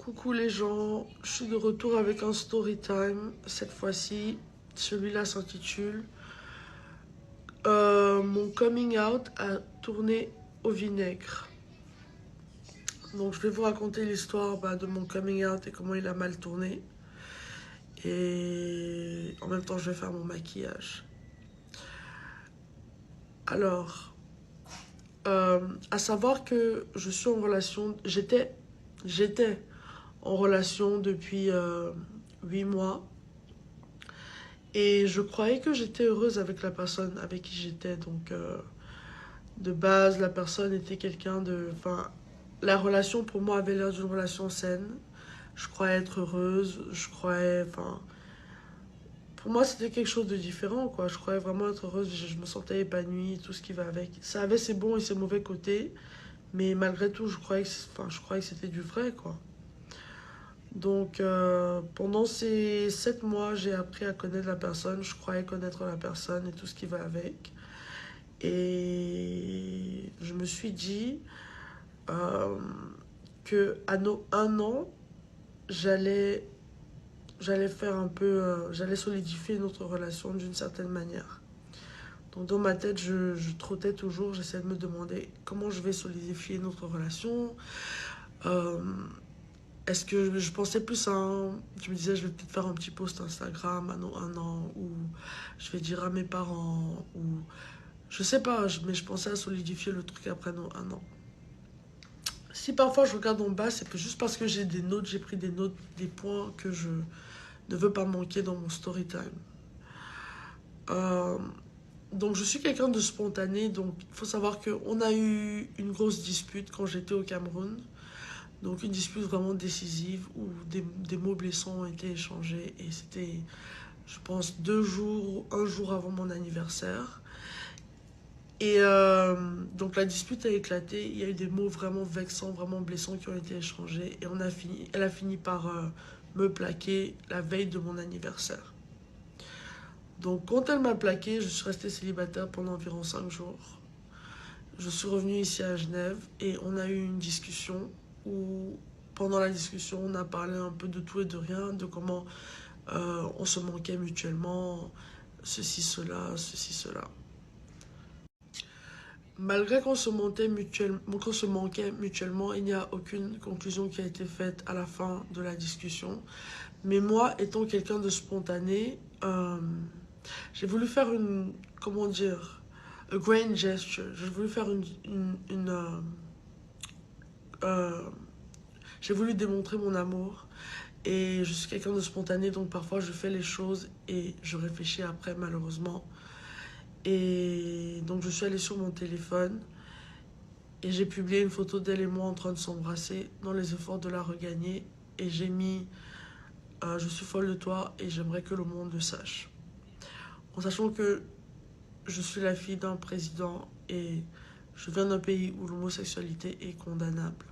Coucou les gens, je suis de retour avec un story time. Cette fois-ci, celui-là s'intitule Mon coming out a tourné au vinaigre. Donc je vais vous raconter l'histoire de mon coming out et comment il a mal tourné. Et en même temps, je vais faire mon maquillage. Alors, à savoir que je suis en relation, j'étais en relation depuis 8 mois. Et je croyais que j'étais heureuse avec la personne avec qui j'étais. Donc, de base, la personne était quelqu'un de... Enfin, la relation pour moi avait l'air d'une relation saine. Je croyais être heureuse. Je croyais... Enfin, pour moi, c'était quelque chose de différent, quoi. Je croyais vraiment être heureuse. Je me sentais épanouie, tout ce qui va avec. Ça avait ses bons et ses mauvais côtés. Mais malgré tout, je croyais que c'était du vrai, quoi. Donc, pendant ces 7 mois, j'ai appris à connaître la personne. Je croyais connaître la personne et tout ce qui va avec. Et je me suis dit euh, que à nos 1 an, j'allais faire un peu, j'allais solidifier notre relation d'une certaine manière. Donc dans ma tête, je trottais toujours, j'essayais de me demander comment je vais solidifier notre relation. Euh, Est-ce que je pensais plus à je me disais, je vais peut-être faire un petit post Instagram à nos 1 an, ou je vais dire à mes parents, ou je sais pas, mais je pensais à solidifier le truc après nos 1 an. Si parfois je regarde en bas, c'est juste parce que j'ai des notes, j'ai pris des notes, des points que je ne veux pas manquer dans mon story time. Euh, donc je suis quelqu'un de spontané, donc il faut savoir qu'on a eu une grosse dispute quand j'étais au Cameroun. Donc une dispute vraiment décisive où des mots blessants ont été échangés et c'était, je pense, 2 jours, un jour avant mon anniversaire. Et donc la dispute a éclaté, il y a eu des mots vraiment vexants, vraiment blessants qui ont été échangés et elle a fini par me plaquer la veille de mon anniversaire. Donc quand elle m'a plaqué, je suis restée célibataire pendant environ 5 jours. Je suis revenue ici à Genève et on a eu une discussion où pendant la discussion on a parlé un peu de tout et de rien, de comment on se manquait mutuellement, ceci, cela. Malgré qu'on se manquait mutuellement, il n'y a aucune conclusion qui a été faite à la fin de la discussion. Mais moi, étant quelqu'un de spontané, j'ai voulu faire comment dire, a grand gesture. J'ai voulu faire euh, j'ai voulu démontrer mon amour. Et je suis quelqu'un de spontané, donc parfois je fais les choses et je réfléchis après, malheureusement. Et donc je suis allée sur mon téléphone et j'ai publié une photo d'elle et moi en train de s'embrasser dans les efforts de la regagner. Et j'ai mis je suis folle de toi et j'aimerais que le monde le sache. En sachant que je suis la fille d'un président et je viens d'un pays où l'homosexualité est condamnable.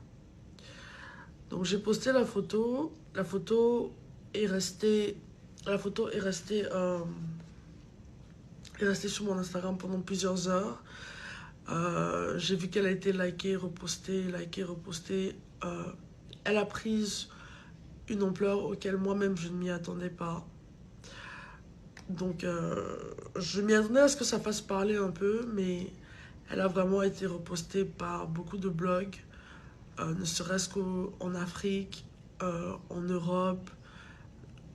Donc j'ai posté la photo. Est restée, la photo est restée sur mon Instagram pendant plusieurs heures. J'ai vu qu'elle a été likée, repostée, likée, repostée. Elle a pris une ampleur auquel moi-même je ne m'y attendais pas. Donc je m'y attendais à ce que ça fasse parler un peu, mais elle a vraiment été repostée par beaucoup de blogs, ne serait-ce qu'en Afrique, en Europe.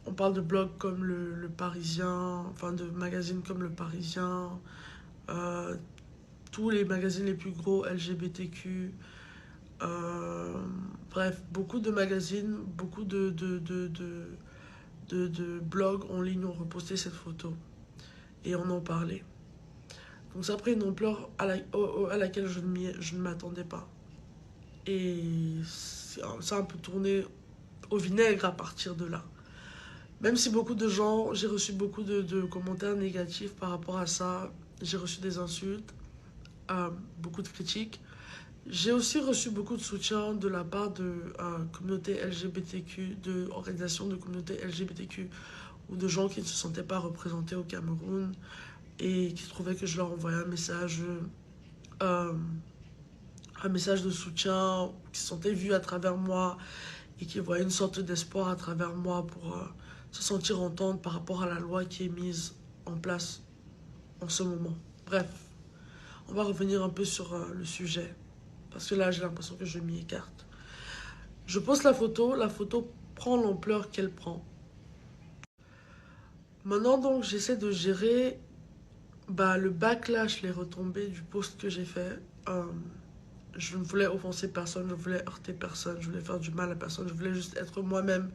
On parle de blogs comme le Parisien, enfin de magazines comme le Parisien, euh, tous les magazines les plus gros LGBTQ. Bref, beaucoup de magazines, beaucoup de blogs en ligne ont reposté cette photo et on en parlait. Donc ça a pris une ampleur à laquelle je ne m'attendais pas. Et ça a un peu tourné au vinaigre à partir de là. Même si beaucoup de gens, j'ai reçu beaucoup de commentaires négatifs par rapport à ça. J'ai reçu des insultes, beaucoup de critiques. J'ai aussi reçu beaucoup de soutien de la part de communautés LGBTQ, de organisations de communautés LGBTQ ou de gens qui ne se sentaient pas représentés au Cameroun et qui trouvaient que je leur envoyais euh, un message de soutien, qui se sentaient vus à travers moi et qui voient une sorte d'espoir à travers moi pour se sentir entendre par rapport à la loi qui est mise en place en ce moment. Bref, on va revenir un peu sur le sujet, parce que là j'ai l'impression que je m'y écarte. Je poste la photo prend l'ampleur qu'elle prend. Maintenant donc j'essaie de gérer le backlash, les retombées du post que j'ai fait. Je ne voulais offenser personne, je voulais heurter personne, je voulais faire du mal à personne, je voulais juste être moi-même,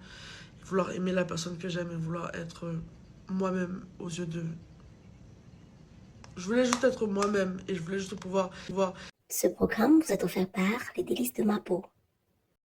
vouloir aimer la personne que j'aime et vouloir être moi-même aux yeux de... Je voulais juste être moi-même et je voulais juste pouvoir... Ce programme vous est offert par Les Délices de ma peau.